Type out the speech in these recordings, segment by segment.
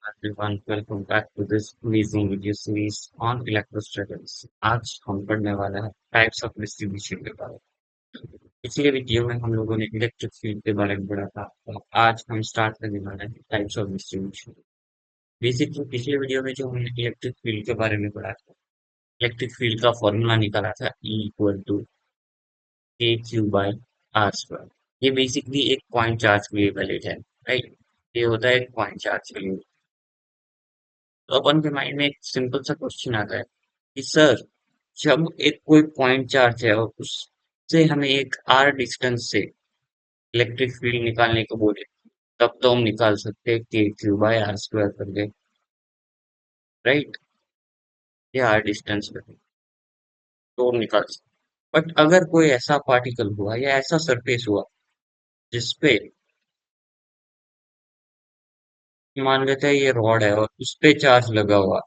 Everyone, welcome back to this amazing video series on electrostatics. आज हम पढ़ने वाले हैं टाइप्स ऑफ डिस्ट्रीब्यूशन के बारे में। पिछले वीडियो में हम लोगों ने इलेक्ट्रिक फील्ड के बारे में पढ़ा था, तो आज हम स्टार्ट करने वाले हैं टाइप्स ऑफ डिस्ट्रीब्यूशन। बेसिकली पिछले वीडियो में जो हमने इलेक्ट्रिक फील्ड के बारे में पढ़ा था, इलेक्ट्रिक फील्ड का फॉर्मूला निकाला था E इक्वल टू के क्यू बाई आर स्क्वायर। ये बेसिकली एक पॉइंट चार्ज के लिए वैलिड है, राइट? ये होता है एक पॉइंट चार्ज के लिए। तो अपन के माइंड में एक सिंपल सा क्वेश्चन आता है कि सर, जब एक कोई पॉइंट चार्ज है और उससे हमें एक आर डिस्टेंस से इलेक्ट्रिक फील्ड निकालने को बोले, तब तो हम निकाल सकते हैं के क्यू बाय आर स्क्वायर करके, राइट? ये आर डिस्टेंस पे तो निकाल सकते। बट अगर कोई ऐसा पार्टिकल हुआ या ऐसा सरफेस हुआ जिसपे मान लेते हैं ये रॉड है और उस पे चार्ज लगा हुआ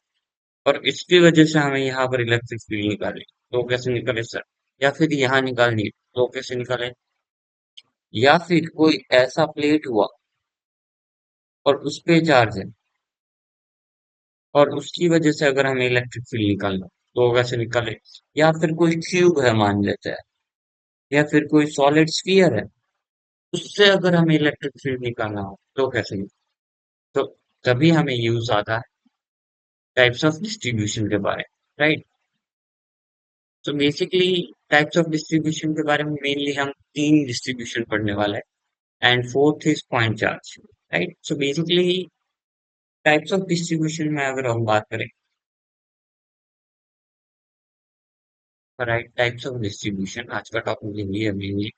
और इसकी वजह से हमें यहाँ पर इलेक्ट्रिक फील्ड निकाले, तो कैसे निकाले सर? या फिर यहाँ निकालनी है, तो कैसे निकाले? या फिर कोई ऐसा प्लेट हुआ और उस पे चार्ज है और उसकी वजह से अगर हमें इलेक्ट्रिक फील्ड निकालना तो कैसे निकाले? या फिर कोई क्यूब है मान लेते हैं, या फिर कोई सॉलिड स्फीयर है, उससे अगर हमें इलेक्ट्रिक फील्ड निकालना हो तो कैसे तो तभी हमें यूज आता है टाइप्स ऑफ डिस्ट्रीब्यूशन के बारे में, राइट? तो बेसिकली टाइप्स ऑफ डिस्ट्रीब्यूशन के बारे में मेनली हम तीन डिस्ट्रीब्यूशन पढ़ने वाले हैं and fourth is point charge, right? So basically types of distribution में अगर हम बात करें, राइट, टाइप्स ऑफ डिस्ट्रीब्यूशन आज का टॉपिक यही है mainly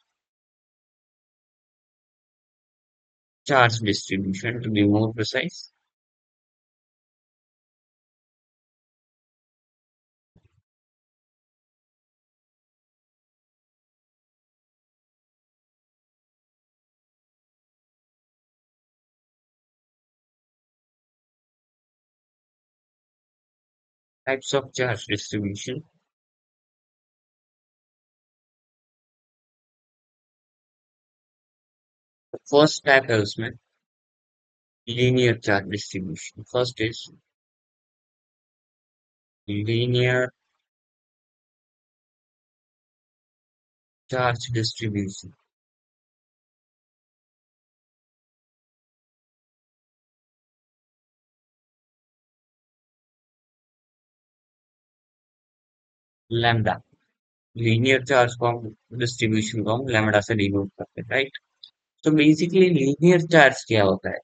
charge distribution to be more precise. Types of charge distribution. First type है उसमें linear charge distribution. First is linear charge distribution lambda. Linear charge को हम डिस्ट्रीब्यूशन को हम लैम्डा से डिनोट करते हैं, राइट? तो बेसिकली लीनियर चार्ज क्या होता है?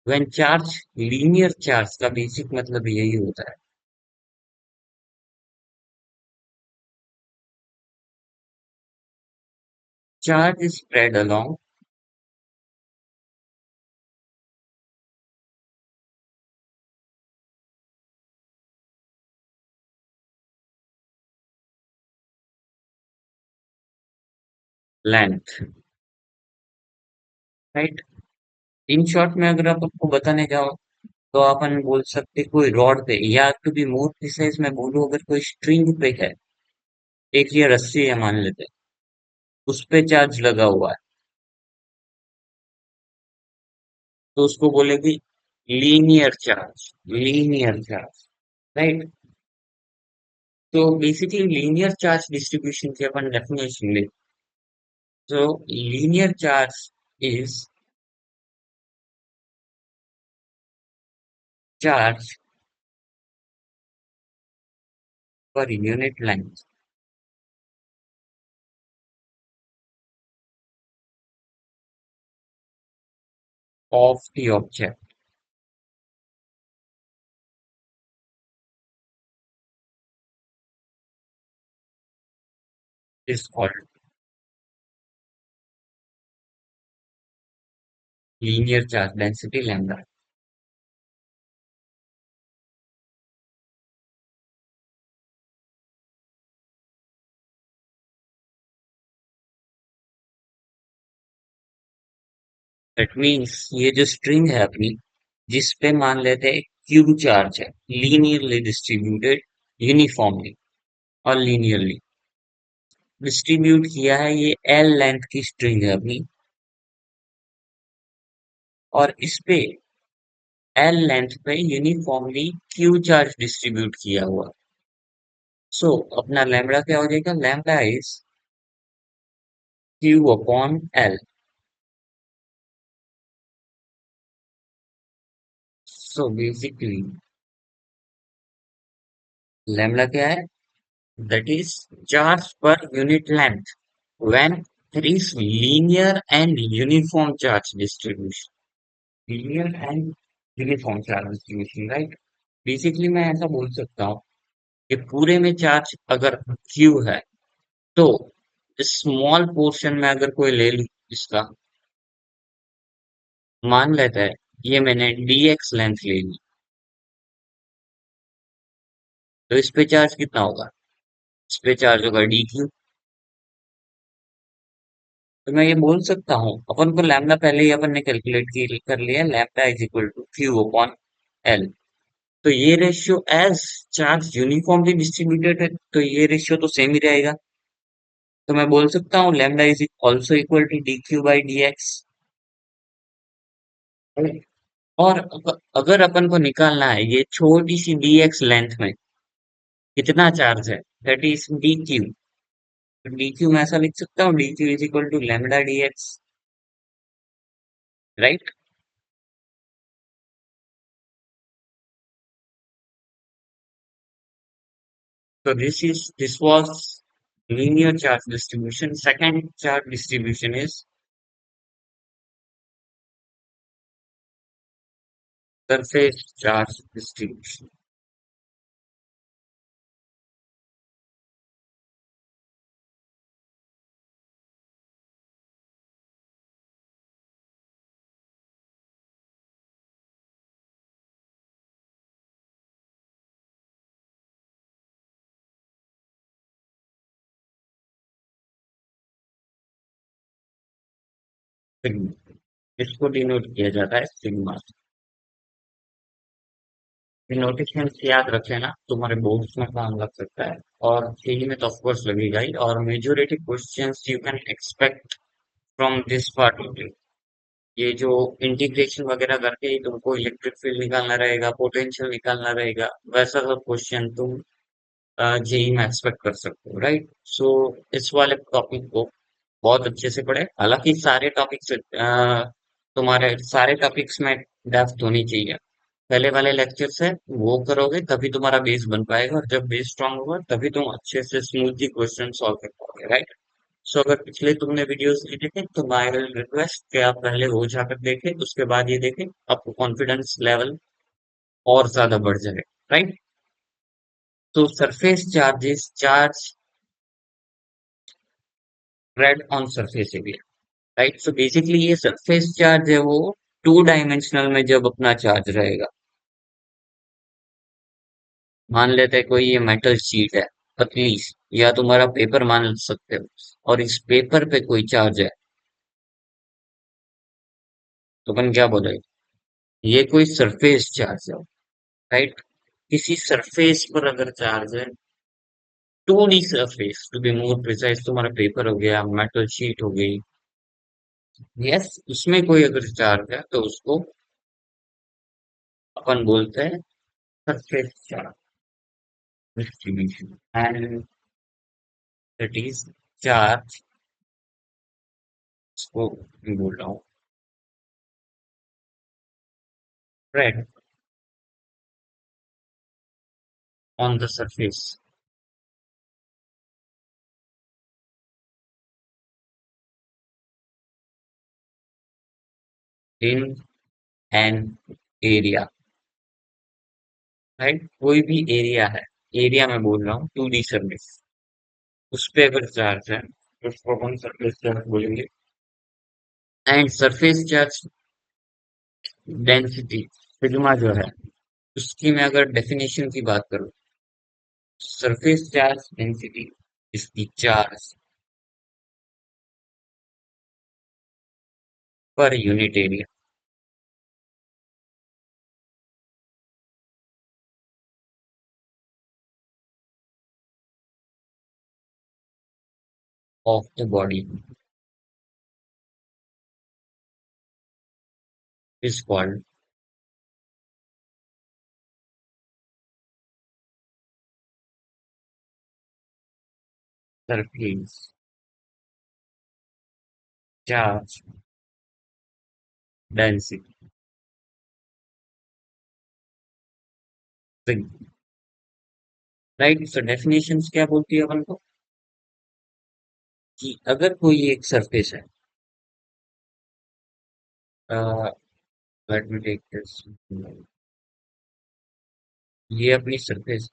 व्हेन चार्ज लीनियर चार्ज का बेसिक मतलब यही होता है, charge is spread along length, right? In short में अगर आप आपको बताने जाओ तो अपन बोल सकते कोई रॉड पे, या टू बी मोर प्रिसाइज मैं बोलूं अगर कोई स्ट्रिंग पे है, एक ये रस्सी है मान लेते हैं, उस पे चार्ज लगा हुआ है, तो उसको बोलेगी linear charge. Linear charge, right? तो बेसिकली लीनियर चार्ज डिस्ट्रीब्यूशन की अपन डेफिनेशन ले, तो linear charge is charge per unit length of the object is called linear charge density lambda. That means ये जो स्ट्रिंग है अपनी, जिस पे मान लेते हैं क्यू चार्ज है, लीनियरली डिस्ट्रीब्यूटेड, यूनिफॉर्मली और लीनियरली डिस्ट्रीब्यूट किया है, ये एल लेंथ की स्ट्रिंग है अपनी, और इस पे एल लेंथ पे यूनिफॉर्मली क्यू चार्ज डिस्ट्रीब्यूट किया हुआ। सो अपना लैम्बडा क्या हो जाएगा? Lambda is Q upon L. So basically lambda क्या है? That is charge per unit length when there is linear and uniform charge distribution. Linear and uniform charge distribution, right? Basically मैं ऐसा बोल सकता हूँ कि पूरे में चार्ज अगर Q है तो स्मॉल पोर्शन में अगर कोई ले लूं इसका, मान लेता है ये मैंने dx लेंथ ले ली, तो इस पे चार्ज कितना होगा? इस पे चार्ज होगा dq। तो मैं ये बोल सकता हूँ, अपन को लैम्डा पहले ही अपन ने कैलकुलेट कर लिया, lambda is equal to q upon l. तो ये ratio as charge uniformly distributed है, तो ये रेशियो तो सेम ही रहेगा। तो मैं बोल सकता हूँ lambda is also equal to D Q by d x. और अगर अपन को निकालना है ये छोटी सी डी एक्स लेंथ में कितना चार्ज है, that is d q. D q मैं ऐसा लिख सकता हूँ, d q is equal to lambda d x, right. So this was linear charge distribution. Second charge distribution is surface charge distribution. Sigma, इसको denote किया जाता है सिग्मा। नोटेशंस याद रखे ना, तुम्हारे बोर्ड्स में काम लग सकता है और जेई में तो ऑफ कोर्स लगेगा ही। और majority questions you can expect from this part. ये जो इंटीग्रेशन वगैरह करके ही तुमको इलेक्ट्रिक फील्ड निकालना रहेगा, पोटेंशियल निकालना रहेगा, वैसा सब क्वेश्चन तुम जेई में एक्सपेक्ट कर सकते हो, राइट। सो इस वाले टॉपिक को बहुत अच्छे से पढ़े। हालांकि सारे टॉपिक्स तुम्हारे सारे टॉपिक्स में डेप्थ होनी चाहिए। पहले वाले लेक्चर से वो करोगे तभी तुम्हारा बेस बन पाएगा, और जब बेस स्ट्रांग होगा तभी तुम अच्छे से स्मूथली क्वेश्चन सॉल्व कर पाओगे, राइट। सो अगर पिछले तुमने वीडियोस नहीं देखे तो माय रिक्वेस्ट कि आप पहले वो जाकर देखें, उसके बाद ये देखें, आपको कॉन्फिडेंस लेवल और ज्यादा बढ़ जाए, राइट। तो surface charges charge spread on surface area, right. So basically ये सरफेस चार्ज है वो टू डायमेंशनल में जब अपना चार्ज रहेगा। मान लेते हैं कोई ये मेटल शीट है पतली सी, या तुम्हारा पेपर मान सकते हो, और इस पेपर पे कोई चार्ज है, तो अपन क्या बोलेंगे? ये कोई सरफेस चार्ज है, राइट। किसी सरफेस पर अगर चार्ज है, to the surface to be more precise, तुम्हारा पेपर हो गया, मेटल शीट हो गई, यस, उसमें कोई अगर चार्ज है तो उसको अपन बोलते हैं surface charge distribution. And that is charge, इसको मैं बोल रहा हूँ spread on the surface in an area, right. कोई भी एरिया है, एरिया में बोल रहा हूँ, टू डी सरफेस, उस पे अगर चार्ज है तो उसको अपन सरफेस चार्ज बोलेंगे। And surface charge density sigma जो है, उसकी मैं अगर डेफिनेशन की बात करूँ, surface charge density is the charge per unit area of the body is called surface charge density. Right, तो डेफिनेशंस क्या बोलती है अपन को कि अगर कोई एक सरफेस है, लेट मी टेक दिस, ये अपनी सरफेस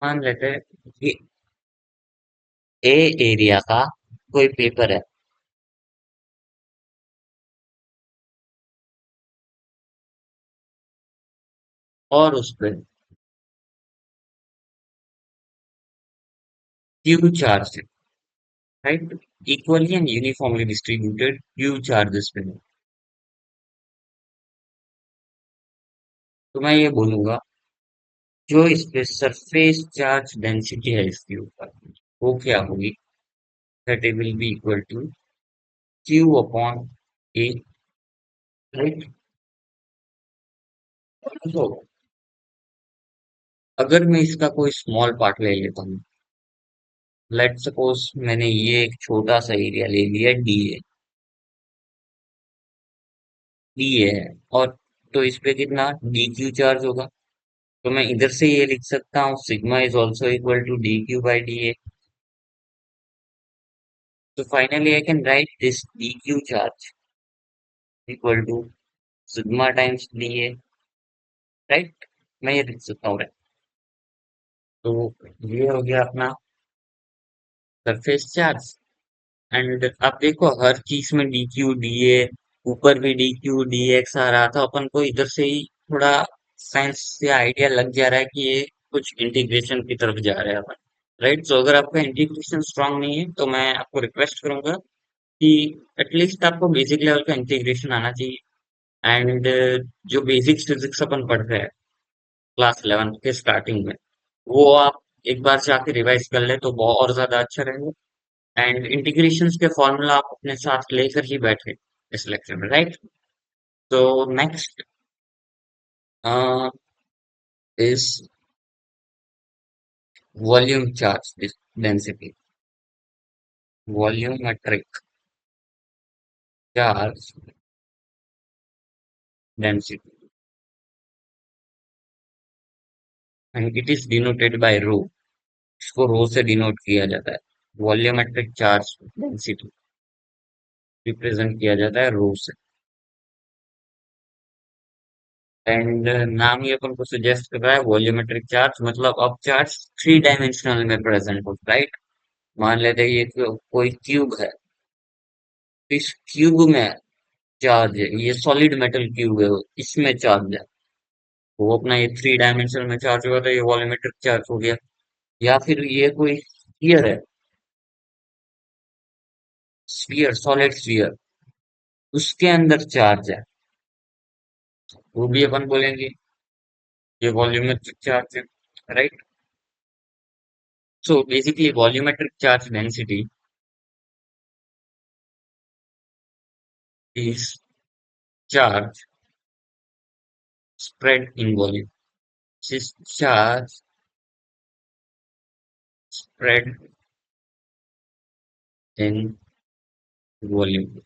मान लेते हैं कि ए एरिया का कोई पेपर है और उस पर क्यू चार्ज है, right, equally and uniformly distributed Q charges पे है। तो मैं ये बोलूंगा जो इस पे सरफेस चार्ज डेंसिटी है इसके ऊपर, वो क्या होगी, that it will be equal to q upon a, right. तो अगर मैं इसका कोई स्मॉल पार्ट ले लेता हूँ, लेट सपोज मैंने ये एक छोटा सा एरिया ले लिया डी ए, डी ए है, और तो इस पे कितना डी क्यू चार्ज होगा। तो मैं इधर से ये लिख सकता हूँ sigma is also equal to D Q by D A. तो finally I can write this D Q charge equal to sigma times D A, right. मैं ये लिख सकता हूँ, right? तो ये हो गया अपना सरफेस चार्ज। एंड अब देखो हर चीज में डी क्यू डी ए, ऊपर भी डी क्यू डी एक्स आ रहा था, अपन को इधर से ही थोड़ा साइंस से आइडिया लग जा रहा है कि ये कुछ इंटीग्रेशन की तरफ जा रहे हैं अपन, राइट। सो अगर आपका इंटीग्रेशन स्ट्रांग नहीं है तो मैं आपको रिक्वेस्ट करूंगा कि एटलीस्ट आपको बेसिक लेवल का इंटीग्रेशन आना चाहिए। एंड जो बेसिक फिजिक्स अपन पढ़ रहे हैं क्लास 11 के स्टार्टिंग में, वो आप एक बार जाके रिवाइज कर ले तो बहुत और ज्यादा अच्छा रहेगा। एंड इंटीग्रेशंस के फॉर्मूला आप अपने साथ लेकर ही बैठे इस लेक्चर में, राइट। तो next is volume charge density, volumetric charge density, and it is denoted by rho. इसको रो से डिनोट किया जाता है, वॉल्यूमेट्रिक चार्ज डेंसिटी रिप्रेजेंट किया जाता है रो से। एंड नाम ही अपन को सजेस्ट कर रहा है वॉल्यूमेट्रिक चार्ज, मतलब अब चार्ज थ्री डायमेंशनल में प्रेजेंट होता है, राइट। मान लेते हैं ये कोई क्यूब है, तो इस क्यूब में चार्ज है, ये सॉलिड मेटल क्यूब है, इसमें चार्ज है, वो अपना ये थ्री डायमेंशन में चार्ज हुआ था, ये वॉल्यूमेट्रिक चार्ज हो गया। या फिर ये कोई स्फीयर है, स्फीयर सॉलिड स्फीयर, उसके अंदर चार्ज है, वो भी अपन बोलेंगे ये वॉल्यूमेट्रिक चार्ज है, right. So basically volumetric charge density is charge spread in volume, is charge spread in volume.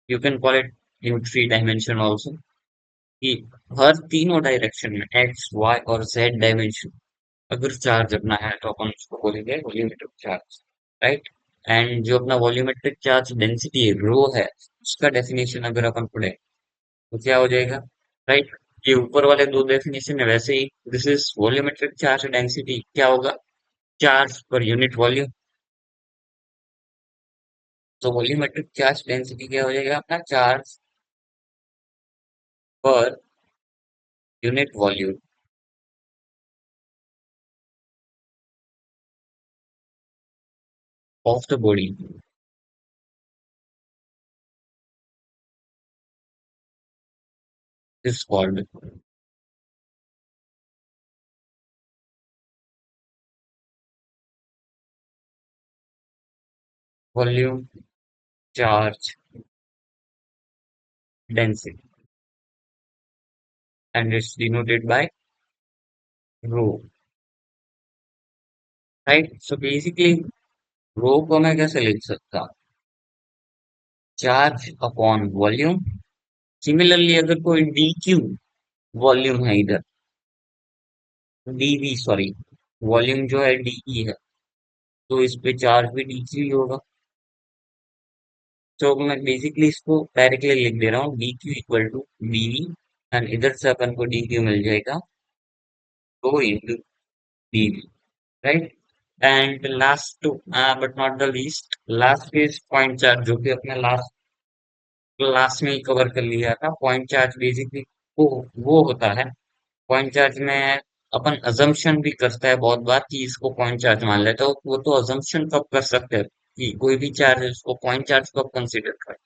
You can call it in three dimension also, कि हर तीनों डायरेक्शन में एक्स वाई और जेड डायमेंशन अगर charge अपना है तो अपन उसको बोलेंगे वॉल्यूमेट्रिक चार्ज, राइट। एंड जो अपना वॉल्यूमेट्रिक चार्ज डेंसिटी है रो है, उसका डेफिनेशन अगर अपन पढ़े तो क्या हो जाएगा, राइट। ये ऊपर वाले दो डेफिनेशन है वैसे ही this is volumetric charge density क्या होगा, चार्ज पर यूनिट वॉल्यूम। तो वॉल्यूमेट्रिक चार्ज डेंसिटी क्या हो जाएगा अपना, charge per unit volume of the body is called volume charge density, and it's denoted by rho, right? So basically rho को मैं कैसे लिख सकता हूँ? Charge upon volume. सिमिलरली अगर कोई dq वॉल्यूम है इधर, dv सॉरी, वॉल्यूम जो है de है, तो इस पे चार्ज भी dq ही होगा। तो मैं बेसिकली इसको डायरेक्टली लिख दे रहा हूँ, dq equal to dv, and इधर से अपन को dq मिल जाएगा rho into dv, right? And last to but not the least, last is point charge, जो कि अपने लास्ट क्लास में ही कवर कर लिया था। पॉइंट चार्ज बेसिकली वो होता है, पॉइंट चार्ज में अपन अजम्पशन भी करता है बहुत बार कि इसको पॉइंट चार्ज मान लेते हो, वो तो अजम्पशन कब कर सकते हैं कि कोई भी चार्ज है उसको पॉइंट चार्ज कब कंसीडर करें,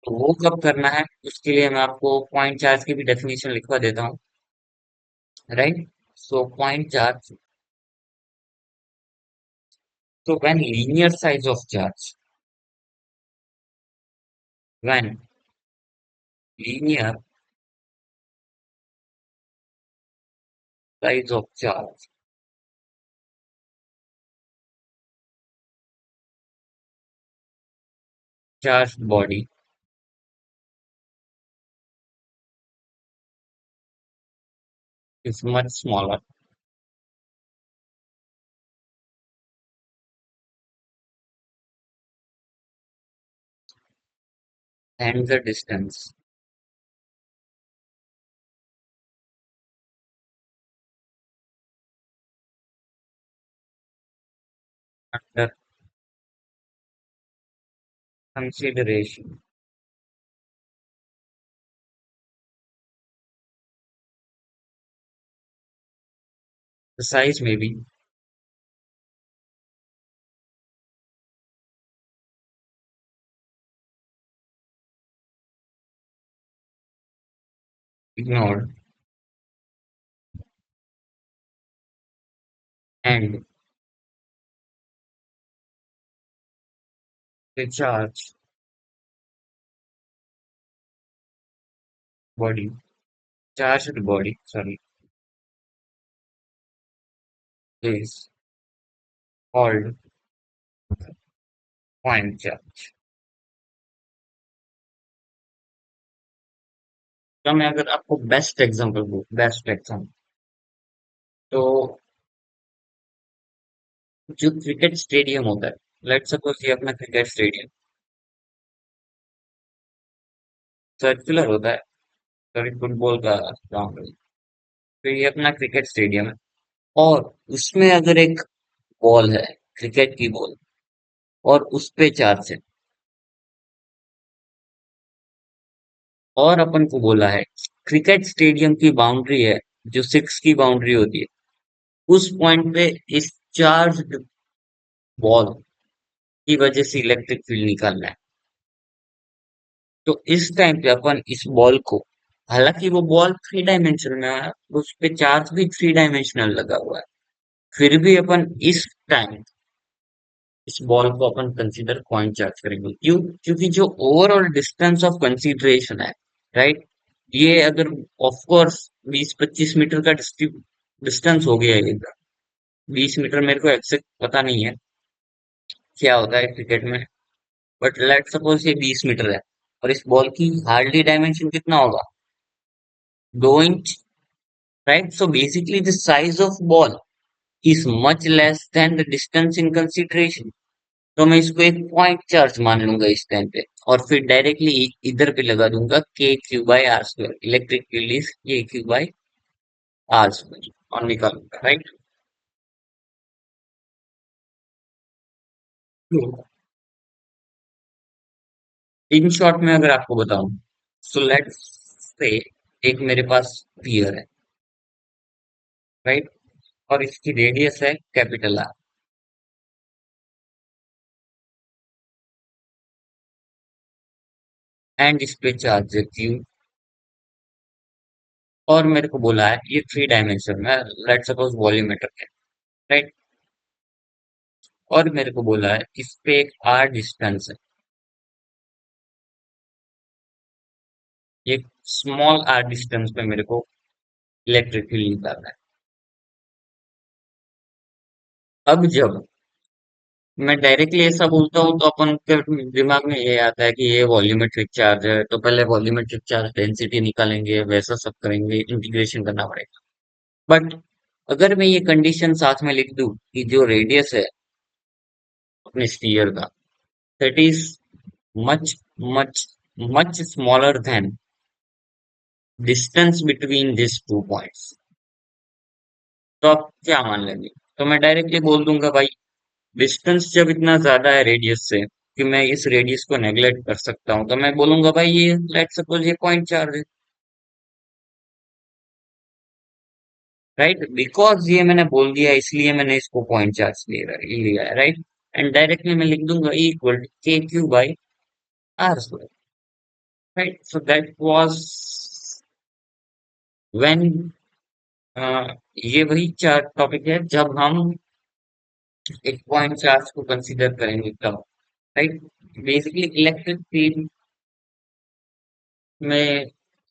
तो वो कब करना है उसके लिए मैं आपको पॉइंट चार्ज की भी डेफिनेशन लिखवा देता हूँ, right? So point charge, so when linear size of charge, when linear size of charged body is much smaller and the distance under consideration, the size may be ignored, and the body charged body, sorry, is called point charge। तो मैं अगर आपको best example दूं, best example, तो जो cricket stadium होता है, let's suppose ये अपना क्रिकेट स्टेडियम सर्कुलर होता है, सॉरी फुटबॉल का ग्राउंड, तो ये अपना क्रिकेट स्टेडियम है, और उसमें अगर एक बॉल है, क्रिकेट की बॉल, और उस पे चार्ज है, और अपन को बोला है क्रिकेट स्टेडियम की बाउंड्री है जो 6 की बाउंड्री होती है, उस पॉइंट पे इस चार्ज बॉल की वजह से इलेक्ट्रिक फील्ड निकालना है। तो इस टाइम पे अपन इस बॉल को, हालांकि वो बॉल थ्री डायमेंशनल में है, उस पे चार्ज भी थ्री डायमेंशनल लगा हुआ है, फिर भी अपन इस टाइम इस बॉल को अपन कंसीडर पॉइंट चार्ज करेंगे। क्यों? क्योंकि जो ओवरऑल डिस्टेंस ऑफ कंसीडरेशन है, राइट, ये अगर ऑफ कोर्स 20-25 मीटर का डिस्टेंस हो गया है, 20 मीटर मेरे को एग्जैक्ट पता नहीं है क्या होता है क्रिकेट में, बट लेट सपोज ये 20 मीटर है, और इस बॉल की हार्डली डायमेंशन कितना होगा? 2 inch, right? So basically the size of ball is much less than the distance in consideration. तो मैं इसको एक पॉइंट चार्ज मान लूंगा इस टाइम पे, और फिर डायरेक्टली इधर पे लगा दूंगा k q by are square, electric field is k q by are square, और निकालूंगा, राइट? इन शॉर्ट में अगर आपको बताऊं, सो लेट्स से एक मेरे पास स्फीयर है, राइट, और इसकी रेडियस है कैपिटल आर, एंड इस पे चार्ज है क्यू, और मेरे को बोला है ये थ्री डायमेंशन में, लेट सपोज वॉल्यूमेटर है, राइट, और मेरे को बोला है इस पे एक आर डिस्टेंस है, एक स्मॉल आर डिस्टेंस पे मेरे को इलेक्ट्रिक फील्ड निकालना है। अब जब मैं डायरेक्टली ऐसा बोलता हूँ तो अपन के दिमाग में ये आता है कि ये वॉल्यूमेट्रिक चार्ज है, तो पहले वॉल्यूमेट्रिक चार्ज डेंसिटी निकालेंगे, वैसा सब करेंगे, इंटीग्रेशन करना पड़ेगा। बट अगर मैं ये कंडीशन साथ में लिख दूं कि जो रेडियस है अपने स्फीयर का, that is much much much smaller than distance between this two points, तो आप क्या मान लेंगे? तो मैं डायरेक्टली बोल दूंगा भाई, डिस्टेंस जब इतना ज्यादा है रेडियस से कि मैं इस रेडियस को नेग्लेक्ट कर सकता हूँ, तो मैं बोलूंगा भाई ये लेट सपोज ये पॉइंट चार्ज है, राइट? बिकॉज ये मैंने बोल दिया इसलिए मैंने इसको पॉइंट चार्ज लिया है, राइट? एंड डायरेक्टली मैं लिख दूंगा equal k q by are square, right? So that was when, ये वही चार टॉपिक है जब हम एक पॉइंट चार्ज को कंसीडर करेंगे तब, राइट? बेसिकली इलेक्ट्रिक फील्ड में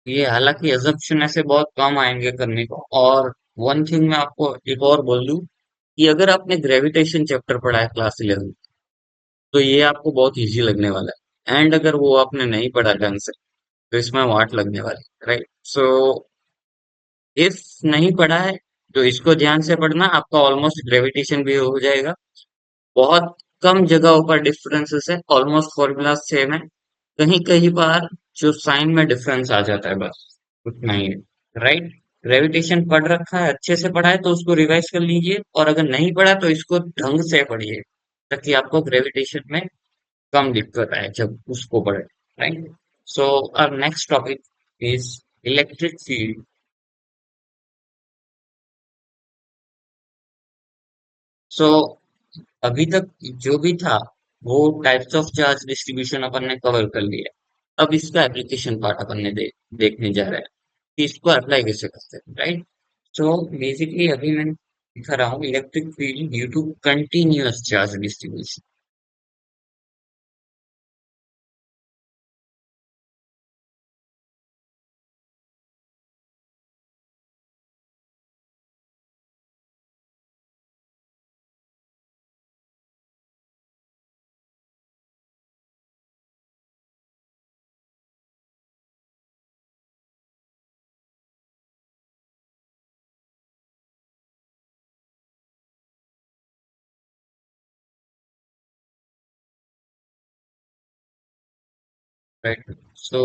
ये हालांकि अजम्पशन ऐसे बहुत कम आएंगे करने को। और वन थिंग मैं आपको एक और बोल दूं कि अगर आपने ग्रेविटेशन चैप्टर पढ़ा है क्लास 11, तो ये आपको बहुत इजी लगने वाला है। एंड अगर वो आपने नहीं पढ़ा ढंग से, तो इसमें वाट लगने वाली है, राइट? सो इफ नहीं पढ़ा है तो इसको ध्यान से पढ़ना, आपका ऑलमोस्ट ग्रेविटेशन भी हो जाएगा। बहुत कम जगहों पर डिफरेंसेस है, ऑलमोस्ट फॉर्मूला सेम है। कहीं कहीं बार जो साइन में डिफरेंस आ जाता है, बस उतना ही है, राइट? ग्रेविटेशन पढ़ रखा है, अच्छे से पढ़ा है तो उसको रिवाइज कर लीजिए, और अगर नहीं पढ़ा तो इसको ढंग से पढ़िए, ताकि आपको ग्रेविटेशन में कम दिक्कत आए जब उसको पढ़े, right? So our next topic is electric field. So अभी तक जो भी था वो टाइप्स ऑफ चार्ज डिस्ट्रीब्यूशन अपन ने कवर कर लिया। अब इसका एप्लीकेशन पार्ट अपन ने देखने जा रहे हैं कि इसको अप्लाई कैसे करते हैं, राइट? सो बेसिकली अभी मैं दिखा रहा हूँ electric field due to continuous charge distribution, right? So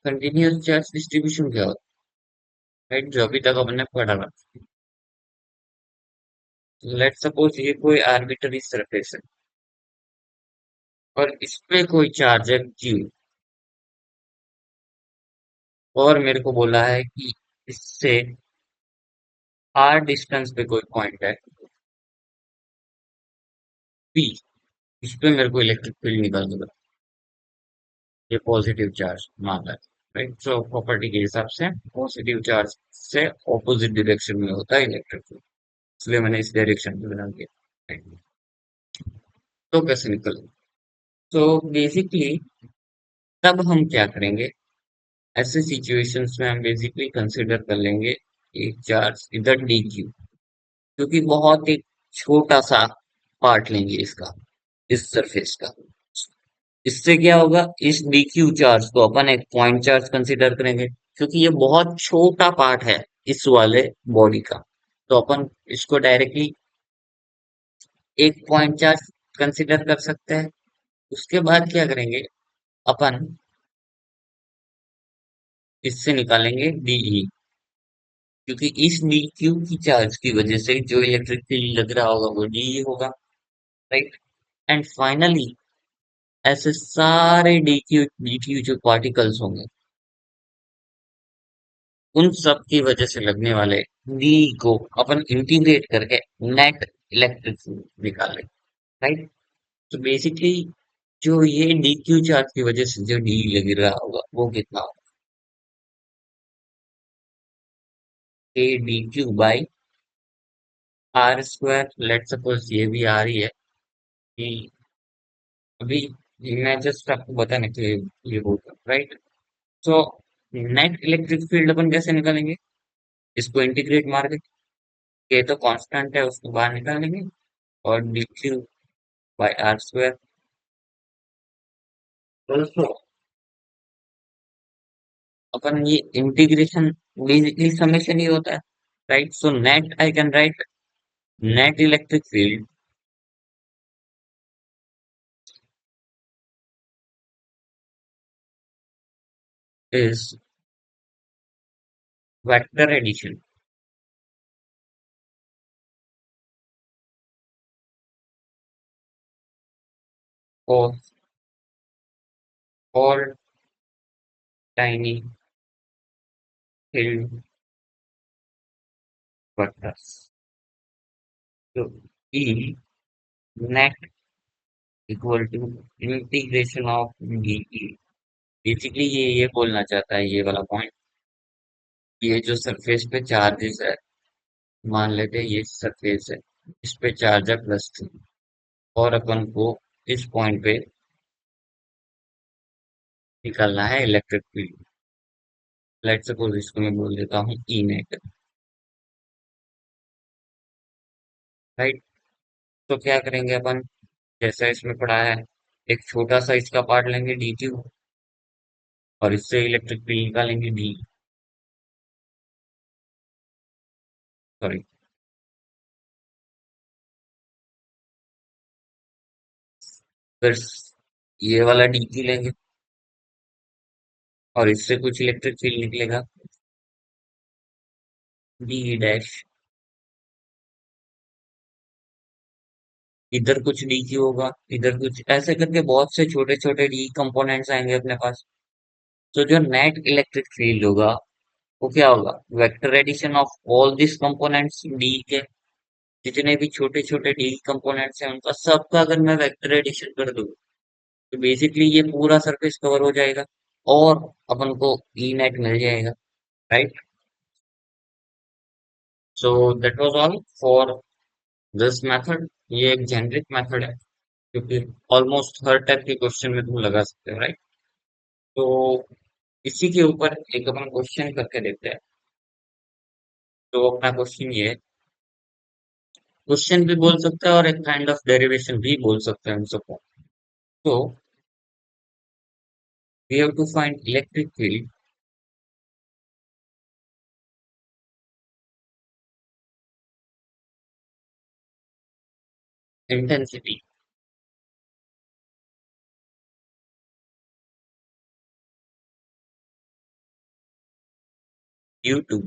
continuous charge distribution क्या होता है, राइट? जो अभी तक अपने पढ़ा था, लेट सपोज ये कोई आर्बिटरी सरफेस है और इस पे कोई चार्ज है क्यू, और मेरे को बोला है कि इससे आर डिस्टेंस पे कोई पॉइंट है पी, इस पे मेरे को इलेक्ट्रिक फील्ड निकाल देगा, ये पॉजिटिव चार्ज माना है, राइट? सो प्रॉपर्टी के हिसाब से पॉजिटिव चार्ज से ऑपोजिट डायरेक्शन में होता है इलेक्ट्रिक फील्ड, इसलिए मैंने इस डायरेक्शन में बना दिया, right? तो कैसे निकल, तो बेसिकली तब हम क्या करेंगे, ऐसे सिचुएशंस में हम बेसिकली कंसिडर कर लेंगे एक चार्ज इधर डी क्यू, क्योंकि बहुत एक छोटा सा पार्ट लेंगे इसका, इस सरफेस का। इससे क्या होगा, इस dq चार्ज को अपन एक पॉइंट चार्ज कंसीडर करेंगे, क्योंकि ये बहुत छोटा पार्ट है इस वाले बॉडी का, तो अपन इसको डायरेक्टली एक पॉइंट चार्ज कंसीडर कर सकते हैं। उसके बाद क्या करेंगे, अपन इससे निकालेंगे डीई, क्योंकि इस dq की चार्ज की वजह से जो इलेक्ट्रिक फील्ड लग रहा होगा वो डीई होगा, राइट? एंड फाइनली ऐसे सारे dq जो पार्टिकल्स होंगे, उन सब की वजह से लगने वाले डी को अपन इंटीग्रेट करके नेट इलेक्ट्रिक फील्ड निकालें, राइट? तो बेसिकली जो ये डी क्यू चार्ज की वजह से जो डी लग रहा होगा वो कितना होगा, a d Q by are square. Let suppose ये भी आ रही है कि अभी मैं जस्ट आपको बताने के लिए ये बोल रहा हूँ, right? So net electric field अपन कैसे निकालेंगे? इसको इंटीग्रेट मार के, ये तो कांस्टेंट है उसको बाहर निकालेंगे, और D Q by are square. दोस्तों, अपन ये इंटीग्रेशन बेसिकली समेशन ही होता है, right? So net I can write, net electric field is vector addition of all tiny field vectors. तो E net equal to integration of D E. Basically ये बोलना चाहता है, ये वाला पॉइंट, ये जो सरफेस पे चार्जेस है, मान लेते हैं ये सरफेस है, इस पे चार्ज है +3, और अपन को इस पॉइंट पे निकालना है इलेक्ट्रिक फील्ड। लेट्स सपोज इसको मैं बोल देता हूँ ई नेट, राइट? तो क्या करेंगे अपन, जैसा इसमें पढ़ा है, एक छोटा सा इसका पार्ट लेंगे डी क्यू, और इससे इलेक्ट्रिक फील्ड निकालेंगे डी, सॉरी, फिर ये वाला डी क्यू लेंगे, और इससे कुछ इलेक्ट्रिक फील्ड निकलेगा डी डैश। इधर कुछ डी क्यू होगा, इधर कुछ, ऐसे करके बहुत से छोटे छोटे डी कंपोनेंट्स आएंगे अपने पास। तो जो नेट इलेक्ट्रिक फील्ड होगा, वो क्या होगा? Vector addition of all this components d के, जितने भी छोटे छोटे डी कंपोनेंट्स हैं उनका सबका अगर मैं वेक्टर एडिशन कर दूं, तो बेसिकली ये पूरा सरफेस कवर हो जाएगा, और अपन को ई नेट मिल जाएगा, right? So that was all for this method. ये एक जेनरिक मेथड है, क्योंकि ऑलमोस्ट हर टाइप के क्वेश्चन में तुम लगा सकते हो, राइट? तो इसी के ऊपर एक अपन क्वेश्चन करके देखते हैं। तो अपना क्वेश्चन ये, क्वेश्चन भी बोल सकते हैं और एक काइंड ऑफ डेरिवेशन भी बोल सकते हैं हम सबको। तो we have to find electric field intensity due to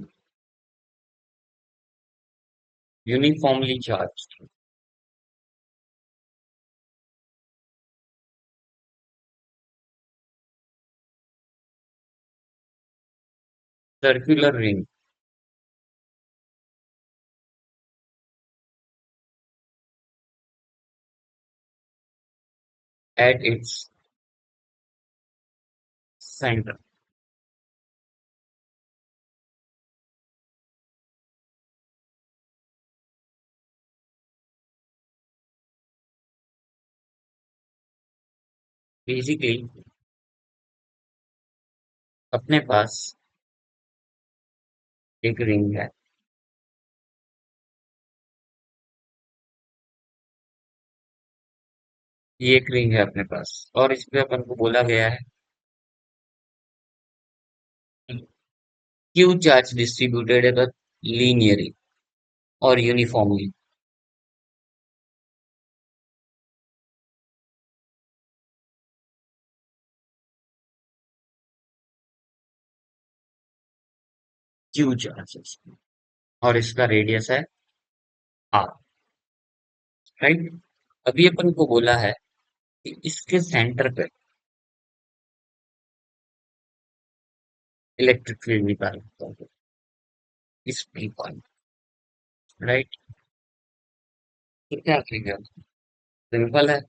uniformly charge circular ring at its center. Basically अपने पास एक रिंग है, ये एक रिंग है अपने पास, और इस पे अपन को बोला गया है क्यू चार्ज डिस्ट्रीब्यूटेड है लीनियरली और यूनिफॉर्मली। क्यू चार्ज, और इसका रेडियस है आर, राइट? अभी अपन को बोला है कि इसके सेंटर पे इलेक्ट्रिक फील्ड निकालना है, इस पी पॉइंट, राइट? तो क्या करेंगे हम? सिंपल है,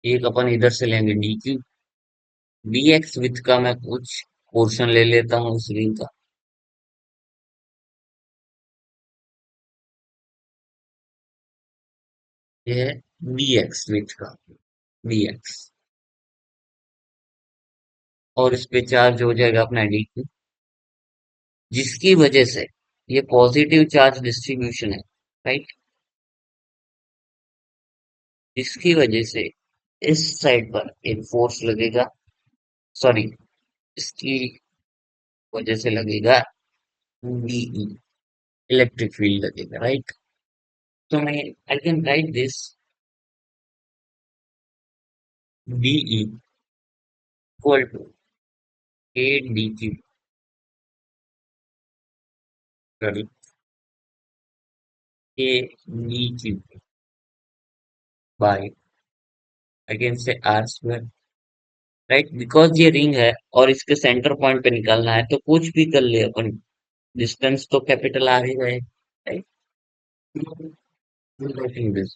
एक अपन इधर से लेंगे d q, b x with का मैं कुछ पोर्शन ले लेता हूँ उस रिंग का, ये है बी एक्स विथ का, बी एक्स, और इस पे चार्ज हो जाएगा अपना डी, जिसकी वजह से ये पॉजिटिव चार्ज डिस्ट्रीब्यूशन है, राइट। जिसकी वजह से इस साइड पर एक फोर्स लगेगा, सॉरी, इसकी वजह से लगेगा डीई, इलेक्ट्रिक फील्ड लगेगा, राइट। तो मैं I can write this d E equal to a d q, sorry, a d q by, I can say r square, right. Because ये रिंग है और इसके सेंटर पॉइंट पे निकालना है, तो कुछ भी कर ले अपन, डिस्टेंस तो कैपिटल आर ही रहे, राइट। राइटिंग दिस,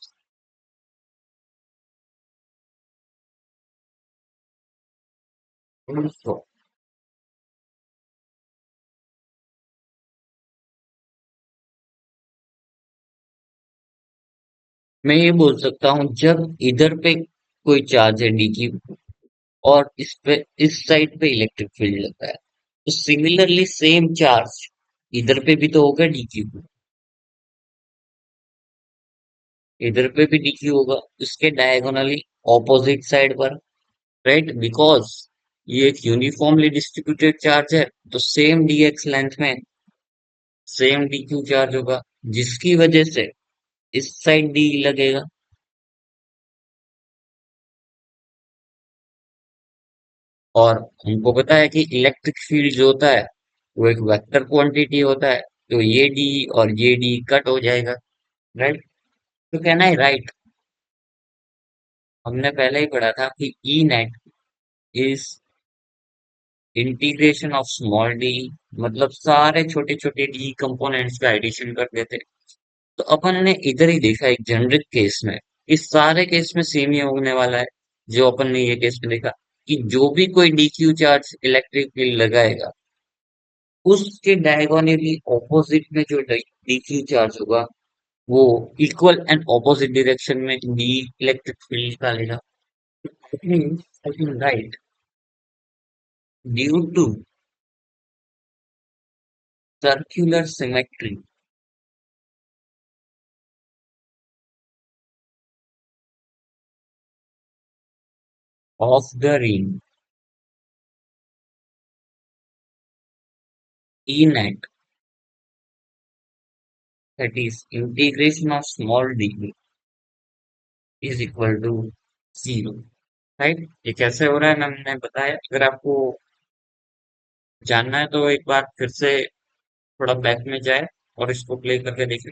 मैं ये बोल सकता हूँ जब इधर पे कोई चार्ज है डी क्यू, और इस पे इस साइड पे इलेक्ट्रिक फील्ड लगता है, तो सिमिलरली सेम चार्ज इधर पे भी तो होगा डी क्यू, इधर पे भी डी क्यू होगा, इसके डायगोनली ऑपोजिट साइड पर, राइट। बिकॉज ये एक यूनिफॉर्मली डिस्ट्रीब्यूटेड चार्ज है, तो सेम डी एक्स लेंथ में सेम डी क्यू चार्ज होगा, जिसकी वजह से इस साइड डी लगेगा। और हमको पता है कि इलेक्ट्रिक फील्ड जो होता है वो एक वेक्टर क्वांटिटी होता है, तो ये डी और ये डी कट हो जाएगा, राइट। तो कहना है राइट, हमने पहले ही पढ़ा था कि E net is integration of small D, मतलब सारे छोटे छोटे डी कंपोनेंट्स का एडिशन कर देते। तो अपन ने इधर ही देखा एक जेनरिक केस में, इस सारे केस में सेम ही होने वाला है, जो अपन ने ये केस में देखा कि जो भी कोई D Q charge electric field लगाएगा, उसके डायगोनली ऑपोजिट में जो डी क्यू चार्ज होगा, वो इक्वल एंड ऑपोजिट डायरेक्शन में डी इलेक्ट्रिक फील्ड निकालेगा। I can write due to circular symmetry of the ring E net, that is integration of small d is equal to zero, right. ये कैसे हो रहा है मैंने बताया, अगर आपको जानना है तो एक बार फिर से थोड़ा बैक में जाए और इसको प्ले करके देखें,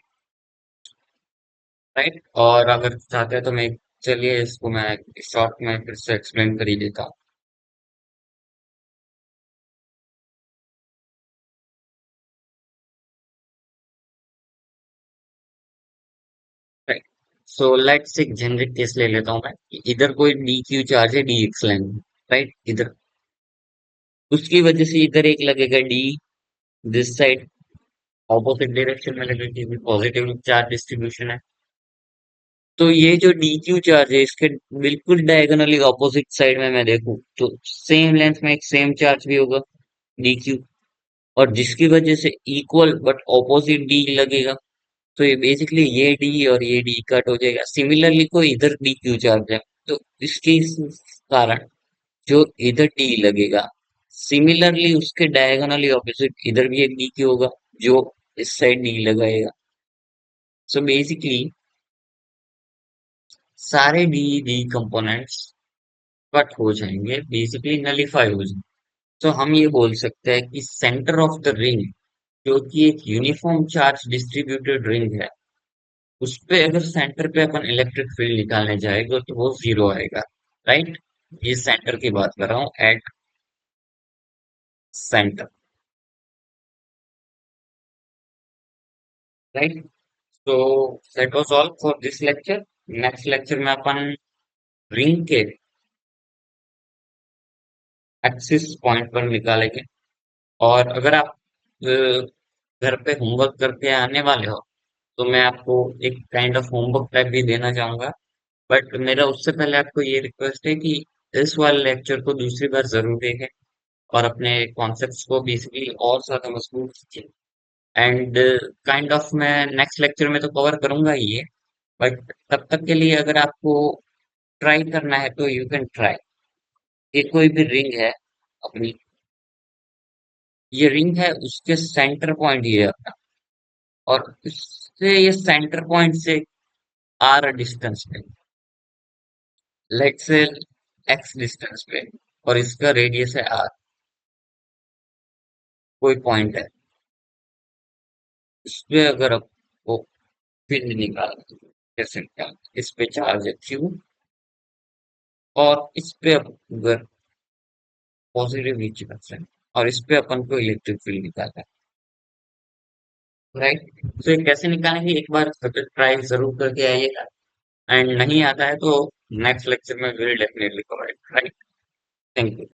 राइट। और अगर चाहते हैं तो मैं, चलिए इसको मैं शॉर्ट में फिर से एक्सप्लेन कर ही देता हूँ, राइट। सो लेट्स एक जेनरिक केस ले लेता हूँ मैं कि इधर कोई डी क्यू चार्ज है डी एक्स लाइन में, राइट। इधर उसकी वजह से इधर एक लगेगा D, this side opposite direction में लगेगी, पॉजिटिव चार्ज डिस्ट्रीब्यूशन है। तो ये जो डी क्यू चार्ज है इसके बिल्कुल डायगोनली ऑपोजिट साइड में मैं देखूं तो सेम लेंथ में एक सेम चार्ज भी होगा डी क्यू, और जिसकी वजह से इक्वल बट ऑपोजिट डी लगेगा। तो ये बेसिकली ये डी और ये डी कट हो जाएगा, सिमिलरली कोई इधर डी क्यू चार्ज है, तो इसके कारण जो इधर डी लगेगा, सिमिलरली उसके डायगोनली ऑपोजिट इधर भी एक डी क्यू होगा, जो इस साइड डी लगाएगा। सो बेसिकली सारे डी डी कंपोनेंट्स कट हो जाएंगे, बेसिकली नलीफाई हो जाएंगे। तो हम ये बोल सकते हैं कि सेंटर ऑफ द रिंग, जो कि एक यूनिफॉर्म चार्ज डिस्ट्रीब्यूटेड रिंग है, उस पे अगर सेंटर पे अपन इलेक्ट्रिक फील्ड निकालने जाएंगे तो वो जीरो आएगा, राइट। ये सेंटर की बात कर रहा हूँ, एट सेंटर, राइट। तो that was all for this lecture. Next lecture में अपन रिंग के एक्सिस पॉइंट पर निकालेंगे। और अगर आप घर पे होमवर्क करके आने वाले हो तो मैं आपको एक काइंड ऑफ होमवर्क टाइप भी देना चाहूंगा, बट मेरा उससे पहले आपको ये रिक्वेस्ट है कि इस वाले लेक्चर को दूसरी बार जरूर देखें, और अपने कॉन्सेप्ट्स को बेसिकली और ज्यादा मजबूत कीजिए। एंड काइंड ऑफ मैं नेक्स्ट लेक्चर में तो कवर करूंगा ही ये, बट तब तक के लिए अगर आपको ट्राई करना है तो यू कैन ट्राई। ये कोई भी रिंग है अपनी, ये रिंग है, उसके सेंटर पॉइंट ये है अपना, और इससे ये सेंटर पॉइंट से आर डिस्टेंस पे, लेट्स से एक्स डिस्टेंस पे, और इसका रेडियस है आर, कोई पॉइंट है, इस पे अगर आपको फील्ड निकालना है, जैसे निकाल, इस पे चार्ज है क्यू, और इस पे अगर पॉजिटिव चार्ज है, और इस पे अपन को इलेक्ट्रिक फील्ड निकालना है, राइट। तो ये कैसे निकालेंगे, एक बार ट्राई जरूर करके आइएगा। एंड नहीं आता है तो नेक्स्ट लेक्चर में will definitely cover it, right. Thank you.